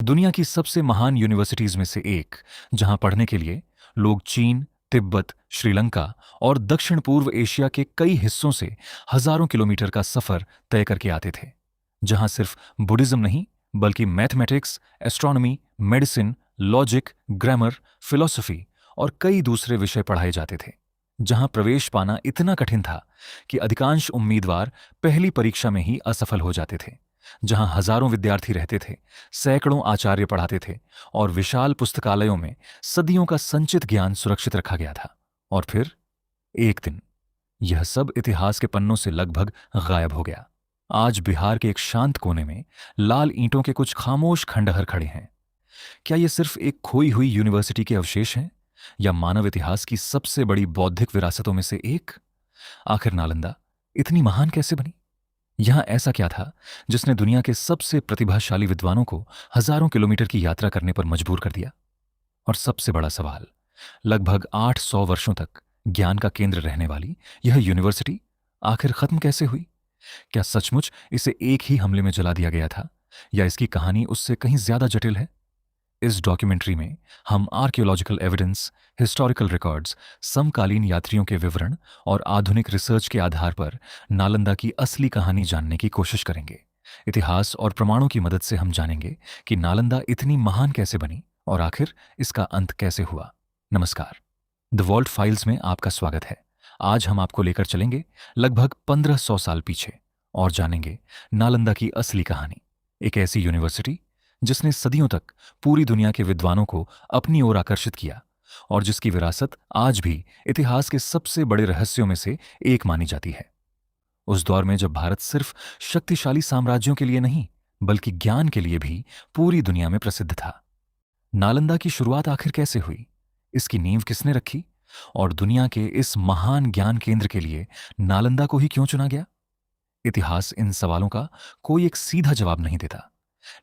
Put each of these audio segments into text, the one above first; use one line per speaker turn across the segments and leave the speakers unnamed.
दुनिया की सबसे महान यूनिवर्सिटीज में से एक, जहां पढ़ने के लिए लोग चीन, तिब्बत, श्रीलंका और दक्षिण पूर्व एशिया के कई हिस्सों से हजारों किलोमीटर का सफर तय करके आते थे। जहां सिर्फ बुद्धिज्म नहीं, बल्कि mathematics, astronomy, medicine, logic, grammar, philosophy और कई दूसरे विषय पढ़ाए जाते थे। जहां प्रवेश पाना इतना कठिन था कि अधिकांश उम्मीदवार पहली परीक्षा में ही असफल हो जाते थे। जहां हजारों विद्यार्थी रहते थे, सैकड़ों आचार्य पढ़ाते थे और विशाल पुस्तकालयों में सदियों का संचित ज्ञान सुरक्षित रखा गया था। और फिर एक दिन यह सब इतिहास के पन्नों से लगभग गायब हो गया। आज बिहार के एक शांत कोने में लाल ईंटों के कुछ खामोश खंडहर खड़े हैं। क्या ये सिर्फ एक खोई हुई यूनिवर्सिटी के अवशेष हैं, या मानव इतिहास की सबसे बड़ी बौद्धिक विरासतों में से एक? आखिर नालंदा इतनी महान कैसे बनी? यहां ऐसा क्या था जिसने दुनिया के सबसे प्रतिभाशाली विद्वानों को हजारों किलोमीटर की यात्रा करने पर मजबूर कर दिया? और सबसे बड़ा सवाल, लगभग 800 वर्षों तक ज्ञान का केंद्र रहने वाली यह यूनिवर्सिटी आखिर खत्म कैसे हुई? क्या सचमुच इसे एक ही हमले में जला दिया गया था, या इसकी कहानी उससे कहीं ज्यादा जटिल है? इस डॉक्यूमेंट्री में हम आर्कियोलॉजिकल एविडेंस, हिस्टोरिकल रिकॉर्ड्स, समकालीन यात्रियों के विवरण और आधुनिक रिसर्च के आधार पर नालंदा की असली कहानी जानने की कोशिश करेंगे। इतिहास और प्रमाणों की मदद से हम जानेंगे कि नालंदा इतनी महान कैसे बनी और आखिर इसका अंत कैसे हुआ। नमस्कार, द वॉल्ट फाइल्स में आपका स्वागत है। आज हम आपको लेकर चलेंगे लगभग 1500 साल पीछे और जानेंगे नालंदा की असली कहानी। एक ऐसी यूनिवर्सिटी जिसने सदियों तक पूरी दुनिया के विद्वानों को अपनी ओर आकर्षित किया और जिसकी विरासत आज भी इतिहास के सबसे बड़े रहस्यों में से एक मानी जाती है। उस दौर में जब भारत सिर्फ शक्तिशाली साम्राज्यों के लिए नहीं, बल्कि ज्ञान के लिए भी पूरी दुनिया में प्रसिद्ध था। नालंदा की शुरुआत आखिर कैसे हुई? इसकी नींव किसने रखी? और दुनिया के इस महान ज्ञान केंद्र के लिए नालंदा को ही क्यों चुना गया? इतिहास इन सवालों का कोई एक सीधा जवाब नहीं देता,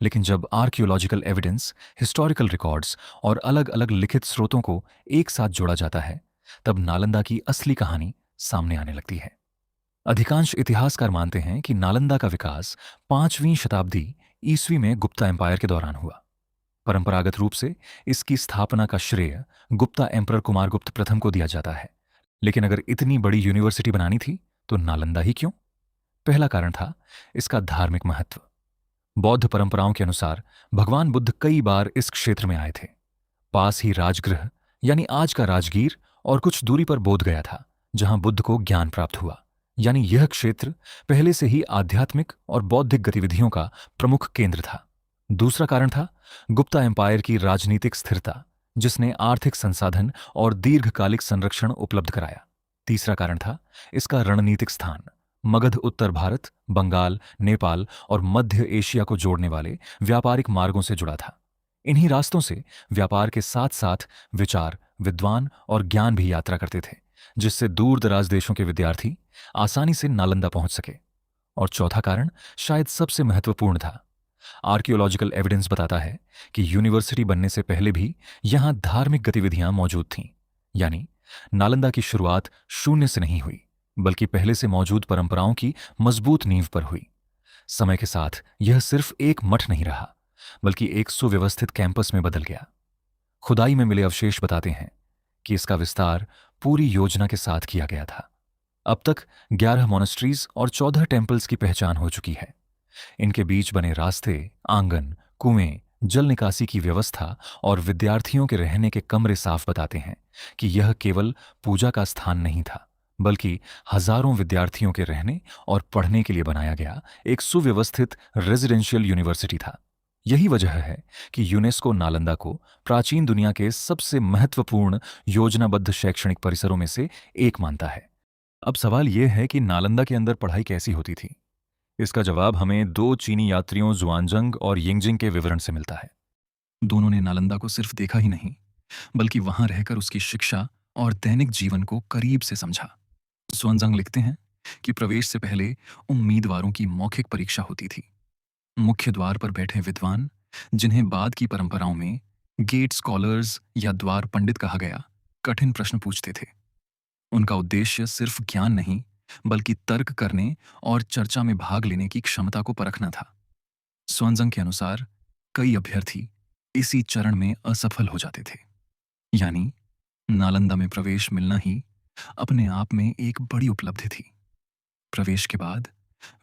लेकिन जब आर्कियोलॉजिकल एविडेंस, हिस्टोरिकल रिकॉर्ड्स और अलग अलग लिखित स्रोतों को एक साथ जोड़ा जाता है, तब नालंदा की असली कहानी सामने आने लगती है। अधिकांश इतिहासकार मानते हैं कि नालंदा का विकास 5वीं शताब्दी ईस्वी में गुप्ता एम्पायर के दौरान हुआ। परंपरागत रूप से इसकी स्थापना का श्रेय गुप्ता एम्परर कुमारगुप्त प्रथम को दिया जाता है। लेकिन अगर इतनी बड़ी यूनिवर्सिटी बनानी थी तो नालंदा ही क्यों? पहला कारण था इसका धार्मिक महत्व। बौद्ध परंपराओं के अनुसार भगवान बुद्ध कई बार इस क्षेत्र में आए थे। पास ही राजगृह यानी आज का राजगीर और कुछ दूरी पर बोधगया था, जहां बुद्ध को ज्ञान प्राप्त हुआ। यानी यह क्षेत्र पहले से ही आध्यात्मिक और बौद्धिक गतिविधियों का प्रमुख केंद्र था। दूसरा कारण था गुप्ता एम्पायर की राजनीतिक स्थिरता, जिसने आर्थिक संसाधन और दीर्घकालिक संरक्षण उपलब्ध कराया। तीसरा कारण था इसका रणनीतिक स्थान। मगध उत्तर भारत, बंगाल, नेपाल और मध्य एशिया को जोड़ने वाले व्यापारिक मार्गों से जुड़ा था। इन्हीं रास्तों से व्यापार के साथ साथ विचार, विद्वान और ज्ञान भी यात्रा करते थे, जिससे दूर दराज देशों के विद्यार्थी आसानी से नालंदा पहुंच सके। और चौथा कारण शायद सबसे महत्वपूर्ण था। आर्कियोलॉजिकल एविडेंस बताता है कि यूनिवर्सिटी बनने से पहले भी यहां धार्मिक गतिविधियां मौजूद थीं। यानी नालंदा की शुरुआत शून्य से नहीं हुई, बल्कि पहले से मौजूद परंपराओं की मजबूत नींव पर हुई। समय के साथ यह सिर्फ एक मठ नहीं रहा, बल्कि एक सुव्यवस्थित कैंपस में बदल गया। खुदाई में मिले अवशेष बताते हैं कि इसका विस्तार पूरी योजना के साथ किया गया था। अब तक 11 मॉनेस्ट्रीज और 14 टेम्पल्स की पहचान हो चुकी है। इनके बीच बने रास्ते, आंगन, कुएं, जल निकासी की व्यवस्था और विद्यार्थियों के रहने के कमरे साफ बताते हैं कि यह केवल पूजा का स्थान नहीं था, बल्कि हजारों विद्यार्थियों के रहने और पढ़ने के लिए बनाया गया एक सुव्यवस्थित रेजिडेंशियल यूनिवर्सिटी था। यही वजह है कि यूनेस्को नालंदा को प्राचीन दुनिया के सबसे महत्वपूर्ण योजनाबद्ध शैक्षणिक परिसरों में से एक मानता है। अब सवाल यह है कि नालंदा के अंदर पढ़ाई कैसी होती थी। इसका जवाब हमें 2 चीनी यात्रियों जुआनजंग और यिंगजिंग के विवरण से मिलता है। दोनों ने नालंदा को सिर्फ देखा ही नहीं, बल्कि वहां रहकर उसकी शिक्षा और दैनिक जीवन को करीब से समझा। जुआनजंग लिखते हैं कि प्रवेश से पहले उम्मीदवारों की मौखिक परीक्षा होती थी। मुख्य द्वार पर बैठे विद्वान, जिन्हें बाद की परंपराओं में गेट स्कॉलर्स या द्वार पंडित कहा गया, कठिन प्रश्न पूछते थे। उनका उद्देश्य सिर्फ ज्ञान नहीं, बल्कि तर्क करने और चर्चा में भाग लेने की क्षमता को परखना था। स्वानजंग के अनुसार कई अभ्यर्थी
इसी चरण में असफल हो जाते थे। यानी नालंदा में प्रवेश मिलना ही अपने आप में एक बड़ी उपलब्धि थी। प्रवेश के बाद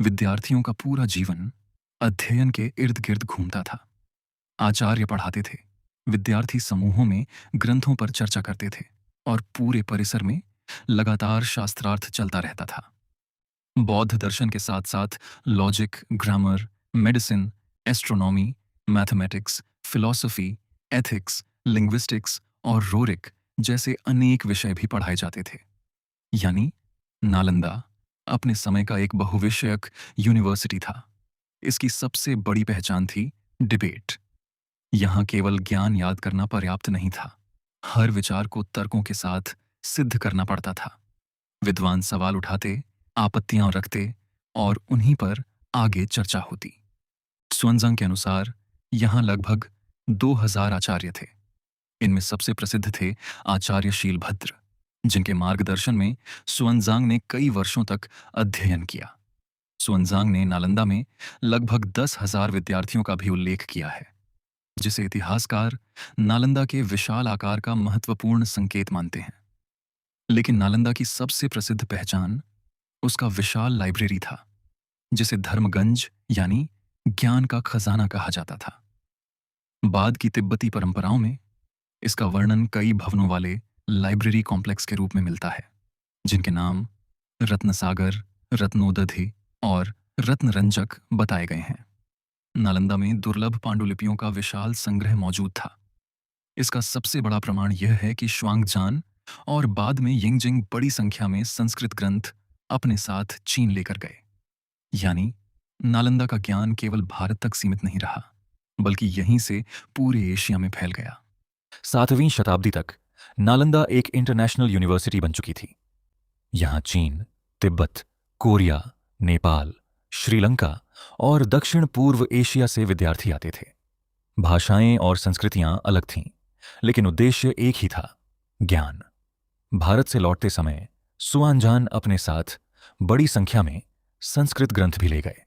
विद्यार्थियों का पूरा जीवन अध्ययन के इर्द गिर्द घूमता था। आचार्य पढ़ाते थे, विद्यार्थी समूहों में ग्रंथों पर चर्चा करते थे और पूरे परिसर में लगातार शास्त्रार्थ चलता रहता था। बौद्ध दर्शन के साथ साथ logic, grammar, medicine, astronomy, mathematics, philosophy, ethics, linguistics और रोरिक जैसे अनेक विषय भी पढ़ाए जाते थे। यानी नालंदा अपने समय का एक बहुविषयक यूनिवर्सिटी था। इसकी सबसे बड़ी पहचान थी डिबेट। यहाँ केवल ज्ञान याद करना पर्याप्त नहीं था, हर विचार को तर्कों के साथ सिद्ध करना पड़ता था। विद्वान सवाल उठाते, आपत्तियां रखते और उन्हीं पर आगे चर्चा होती। सुअनजांग के अनुसार यहाँ लगभग 2000 आचार्य थे। इनमें सबसे प्रसिद्ध थे आचार्य शीलभद्र, जिनके मार्गदर्शन में सुअनजांग ने कई वर्षों तक अध्ययन किया। सुअनजांग ने नालंदा में लगभग 10,000 विद्यार्थियों का भी उल्लेख किया है, जिसे इतिहासकार नालंदा के विशाल आकार का महत्वपूर्ण संकेत मानते हैं। लेकिन नालंदा की सबसे प्रसिद्ध पहचान उसका विशाल लाइब्रेरी था, जिसे धर्मगंज यानी ज्ञान का खजाना कहा जाता था। बाद की तिब्बती परंपराओं में इसका वर्णन कई भवनों वाले लाइब्रेरी कॉम्प्लेक्स के रूप में मिलता है, जिनके नाम रत्नसागर, रत्नोदधि और रत्नरंजक बताए गए हैं। नालंदा में दुर्लभ पांडुलिपियों का विशाल संग्रह मौजूद था। इसका सबसे बड़ा प्रमाण यह है कि श्वांगजान और बाद में यिंगजिंग बड़ी संख्या में संस्कृत ग्रंथ अपने साथ चीन लेकर गए। यानी नालंदा का ज्ञान केवल भारत तक सीमित नहीं रहा, बल्कि यहीं से पूरे एशिया में फैल गया।
7वीं शताब्दी तक नालंदा एक इंटरनेशनल यूनिवर्सिटी बन चुकी थी। यहाँ चीन, तिब्बत, कोरिया, नेपाल, श्रीलंका और दक्षिण पूर्व एशिया से विद्यार्थी आते थे। भाषाएं और संस्कृतियां अलग थीं, लेकिन उद्देश्य एक ही था, ज्ञान। भारत से लौटते समय सुआनजान अपने साथ बड़ी संख्या में संस्कृत ग्रंथ भी ले गए।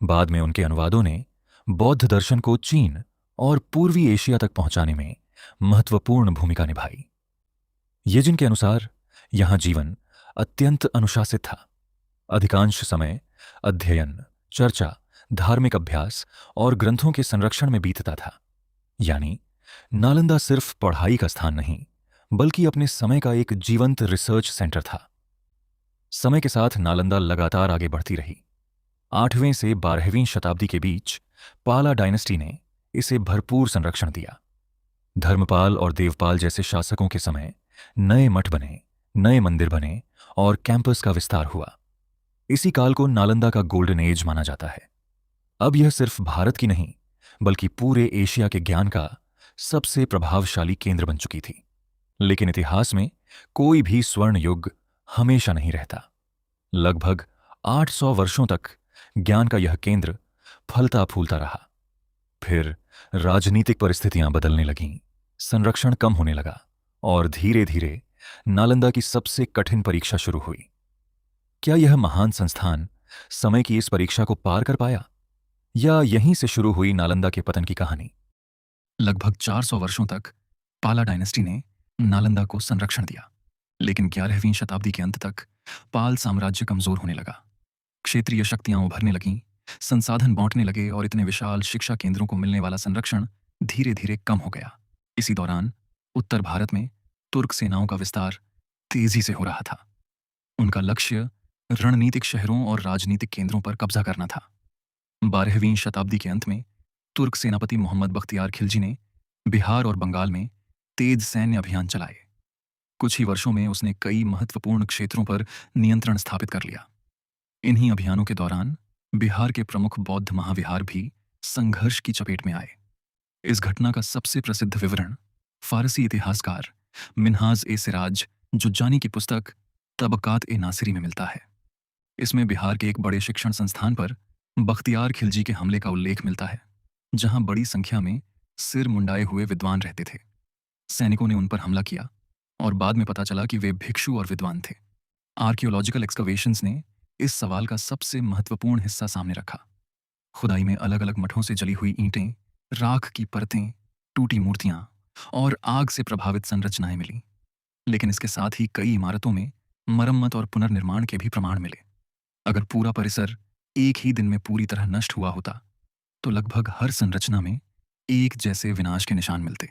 बाद में उनके अनुवादों ने बौद्ध दर्शन को चीन और पूर्वी एशिया तक पहुंचाने में महत्वपूर्ण भूमिका निभाई। ये जिनके अनुसार यहां जीवन अत्यंत अनुशासित था। अधिकांश समय अध्ययन, चर्चा, धार्मिक अभ्यास और ग्रंथों के संरक्षण में बीतता था। यानी नालंदा सिर्फ पढ़ाई का स्थान नहीं, बल्कि अपने समय का एक जीवंत रिसर्च सेंटर था। समय के साथ नालंदा लगातार आगे बढ़ती रही। 8वीं से 12वीं शताब्दी के बीच पाला डायनेस्टी ने इसे भरपूर संरक्षण दिया। धर्मपाल और देवपाल जैसे शासकों के समय नए मठ बने, नए मंदिर बने और कैंपस का विस्तार हुआ। इसी काल को नालंदा का गोल्डन एज माना जाता है। अब यह सिर्फ भारत की नहीं, बल्कि पूरे एशिया के ज्ञान का सबसे प्रभावशाली केंद्र बन चुकी थी। लेकिन इतिहास में कोई भी स्वर्ण युग हमेशा नहीं रहता। लगभग 800 वर्षों तक ज्ञान का यह केंद्र फलता फूलता रहा। फिर राजनीतिक परिस्थितियां बदलने लगीं, संरक्षण कम होने लगा और धीरे धीरे नालंदा की सबसे कठिन परीक्षा शुरू हुई। क्या यह महान संस्थान समय की इस परीक्षा को पार कर पाया, या यहीं से शुरू हुई नालंदा के पतन की कहानी?
लगभग 400 वर्षों तक पाला डायनेस्टी ने नालंदा को संरक्षण दिया, लेकिन 11वीं शताब्दी के अंत तक पाल साम्राज्य कमजोर होने लगा। क्षेत्रीय शक्तियां उभरने लगीं, संसाधन बांटने लगे और इतने विशाल शिक्षा केंद्रों को मिलने वाला संरक्षण धीरे धीरे कम हो गया। इसी दौरान उत्तर भारत में तुर्क सेनाओं का विस्तार तेजी से हो रहा था। उनका लक्ष्य रणनीतिक शहरों और राजनीतिक केंद्रों पर कब्जा करना था। 12वीं शताब्दी के अंत में तुर्क सेनापति मोहम्मद बख्तियार खिलजी ने बिहार और बंगाल में तेज सैन्य अभियान चलाए। कुछ ही वर्षों में उसने कई महत्वपूर्ण क्षेत्रों पर नियंत्रण स्थापित कर लिया। इन्हीं अभियानों के दौरान बिहार के प्रमुख बौद्ध महाविहार भी संघर्ष की चपेट में आए। इस घटना का सबसे प्रसिद्ध विवरण फारसी इतिहासकार मिन्हाज ए सिराज जुज्जानी की पुस्तक तबकात ए नासिरी में मिलता है। इसमें बिहार के एक बड़े शिक्षण संस्थान पर बख्तियार खिलजी के हमले का उल्लेख मिलता है, जहां बड़ी संख्या में सिर मुंडाए हुए विद्वान रहते थे। सैनिकों ने उन पर हमला किया और बाद में पता चला कि वे भिक्षु और विद्वान थे। आर्कियोलॉजिकल एक्सकवेशंस ने इस सवाल का सबसे महत्वपूर्ण हिस्सा सामने रखा। खुदाई में अलग अलग मठों से जली हुई ईंटें, राख की परतें टूटी मूर्तियां और आग से प्रभावित संरचनाएं मिली। लेकिन इसके साथ ही कई इमारतों में मरम्मत और पुनर्निर्माण के भी प्रमाण मिले। अगर पूरा परिसर एक ही दिन में पूरी तरह नष्ट हुआ होता तो लगभग हर संरचना में एक जैसे विनाश के निशान मिलते।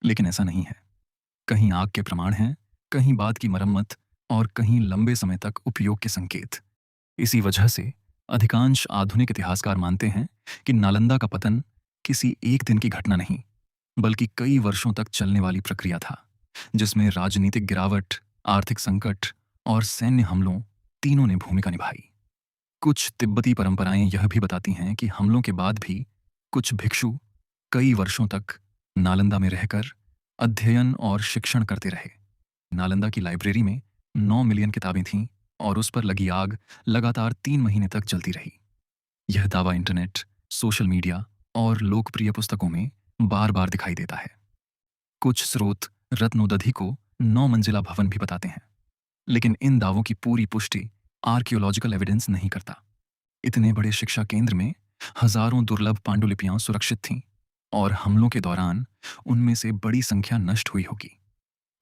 लेकिन ऐसा नहीं है। कहीं आग के प्रमाण हैं, कहीं बाद की मरम्मत और कहीं लंबे समय तक उपयोग के संकेत। इसी वजह से अधिकांश आधुनिक इतिहासकार मानते हैं कि नालंदा का पतन किसी एक दिन की घटना नहीं, बल्कि कई वर्षों तक चलने वाली प्रक्रिया था, जिसमें राजनीतिक गिरावट, आर्थिक संकट और सैन्य हमलों तीनों ने भूमिका निभाई। कुछ तिब्बती परंपराएं यह भी बताती हैं कि हमलों के बाद भी कुछ भिक्षु कई वर्षों तक नालंदा में रहकर अध्ययन और शिक्षण करते रहे। नालंदा की लाइब्रेरी में 9 मिलियन किताबें थीं और उस पर लगी आग लगातार 3 महीने तक जलती रही। यह दावा इंटरनेट, सोशल मीडिया और लोकप्रिय पुस्तकों में बार बार दिखाई देता है। कुछ स्रोत रत्नोदधि को 9 मंजिला भवन भी बताते हैं, लेकिन इन दावों की पूरी पुष्टि आर्कियोलॉजिकल एविडेंस नहीं करता। इतने बड़े शिक्षा केंद्र में हजारों दुर्लभ पांडुलिपियां सुरक्षित थीं और हमलों के दौरान उनमें से बड़ी संख्या नष्ट हुई होगी।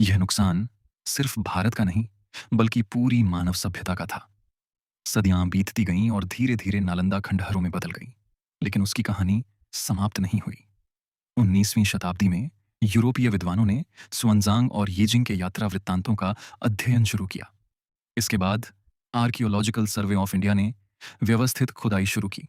यह नुकसान सिर्फ भारत का नहीं, बल्कि पूरी मानव सभ्यता का था। सदियां बीतती गईं और धीरे धीरे नालंदा खंडहरों में बदल गई, लेकिन उसकी कहानी समाप्त नहीं हुई। 19वीं शताब्दी में यूरोपीय विद्वानों ने स्वानजांग और येजिंग के यात्रा वृत्तांतों का अध्ययन शुरू किया। इसके बाद आर्कियोलॉजिकल सर्वे ऑफ इंडिया ने व्यवस्थित खुदाई शुरू की।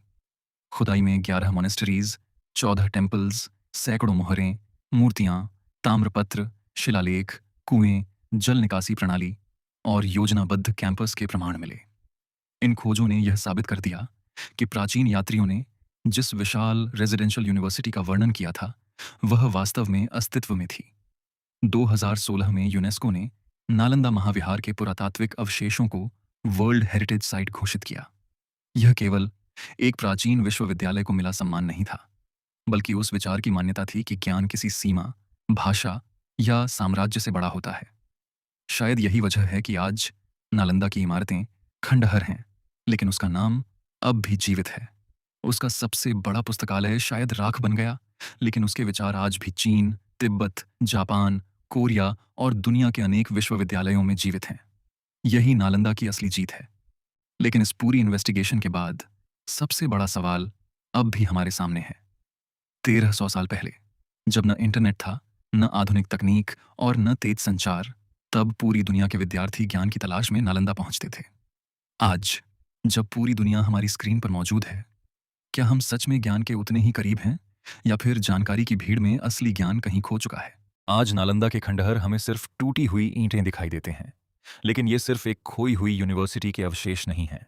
खुदाई में 11 मोनेस्टरीज, 14 टेम्पल्स, सैकड़ों मोहरें, मूर्तियां, ताम्रपत्र, शिलालेख, कुएं, जल निकासी प्रणाली और योजनाबद्ध कैंपस के प्रमाण मिले। इन खोजों ने यह साबित कर दिया कि प्राचीन यात्रियों ने जिस विशाल रेजिडेंशियल यूनिवर्सिटी का वर्णन किया था, वह वास्तव में अस्तित्व में थी। 2016 में यूनेस्को ने नालंदा महाविहार के पुरातात्विक अवशेषों को वर्ल्ड हेरिटेज साइट घोषित किया। यह केवल एक प्राचीन विश्वविद्यालय को मिला सम्मान नहीं था, बल्कि उस विचार की मान्यता थी कि ज्ञान किसी सीमा, भाषा या साम्राज्य से बड़ा होता है। शायद यही वजह है कि आज नालंदा की इमारतें खंडहर हैं, लेकिन उसका नाम अब भी जीवित है। उसका सबसे बड़ा पुस्तकालय शायद राख बन गया, लेकिन उसके विचार आज भी चीन, तिब्बत, जापान, कोरिया और दुनिया के अनेक विश्वविद्यालयों में जीवित हैं। यही नालंदा की असली जीत है। लेकिन इस पूरी इन्वेस्टिगेशन के बाद सबसे बड़ा सवाल अब भी हमारे सामने है। 1300 साल पहले, जब न इंटरनेट था, न आधुनिक तकनीक और न तेज संचार, तब पूरी दुनिया के विद्यार्थी ज्ञान की तलाश में नालंदा पहुंचते थे। आज जब पूरी दुनिया हमारी स्क्रीन पर मौजूद है, क्या हम सच में ज्ञान के उतने ही करीब हैं, या फिर जानकारी की भीड़ में असली ज्ञान कहीं खो चुका है?
आज नालंदा के खंडहर हमें सिर्फ टूटी हुई ईंटें दिखाई देते हैं, लेकिन ये सिर्फ एक खोई हुई यूनिवर्सिटी के अवशेष नहीं हैं।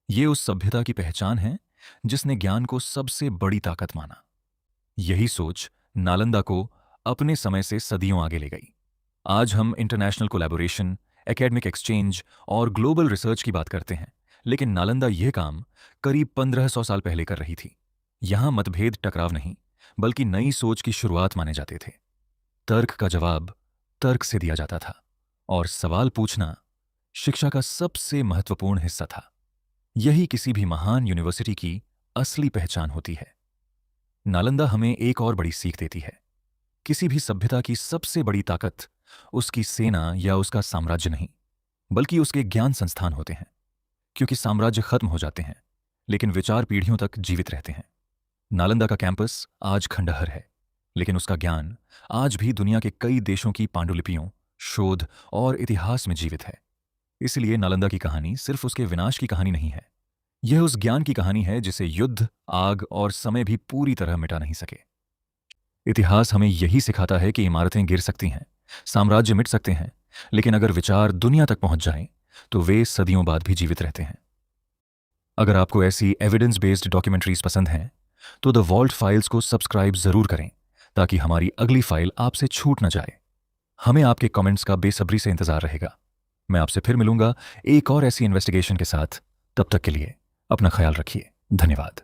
ये उस सभ्यता की पहचान है जिसने ज्ञान को सबसे बड़ी ताकत माना। यही सोच नालंदा को अपने समय से सदियों आगे ले गई। आज हम इंटरनेशनल कोलैबोरेशन, एकेडमिक एक्सचेंज और ग्लोबल रिसर्च की बात करते हैं, लेकिन नालंदा यह काम करीब 1500 साल पहले कर रही थी। यहां मतभेद टकराव नहीं, बल्कि नई सोच की शुरुआत माने जाते थे। तर्क का जवाब तर्क से दिया जाता था, और सवाल पूछना शिक्षा का सबसे महत्वपूर्ण हिस्सा था। यही किसी भी महान यूनिवर्सिटी की असली पहचान होती है। नालंदा हमें एक और बड़ी सीख देती है। किसी भी सभ्यता की सबसे बड़ी ताकत उसकी सेना या उसका साम्राज्य नहीं, बल्कि उसके ज्ञान संस्थान होते हैं। क्योंकि साम्राज्य खत्म हो जाते हैं, लेकिन विचार पीढ़ियों तक जीवित रहते हैं। नालंदा का कैंपस आज खंडहर है, लेकिन उसका ज्ञान आज भी दुनिया के कई देशों की पांडुलिपियों, शोध और इतिहास में जीवित है। इसलिए नालंदा की कहानी सिर्फ उसके विनाश की कहानी नहीं है, यह उस ज्ञान की कहानी है जिसे युद्ध, आग और समय भी पूरी तरह मिटा नहीं सके। इतिहास हमें यही सिखाता है कि इमारतें गिर सकती हैं, साम्राज्य मिट सकते हैं, लेकिन अगर विचार दुनिया तक पहुंच जाएं, तो वे सदियों बाद भी जीवित रहते हैं। अगर आपको ऐसी एविडेंस बेस्ड डॉक्यूमेंट्रीज पसंद हैं, तो द वॉल्ट फाइल्स को सब्सक्राइब जरूर करें, ताकि हमारी अगली फाइल आपसे छूट न जाए। हमें आपके कमेंट्स का बेसब्री से इंतजार रहेगा। मैं आपसे फिर मिलूंगा एक और ऐसी इन्वेस्टिगेशन के साथ। तब तक के लिए अपना ख्याल रखिए। धन्यवाद।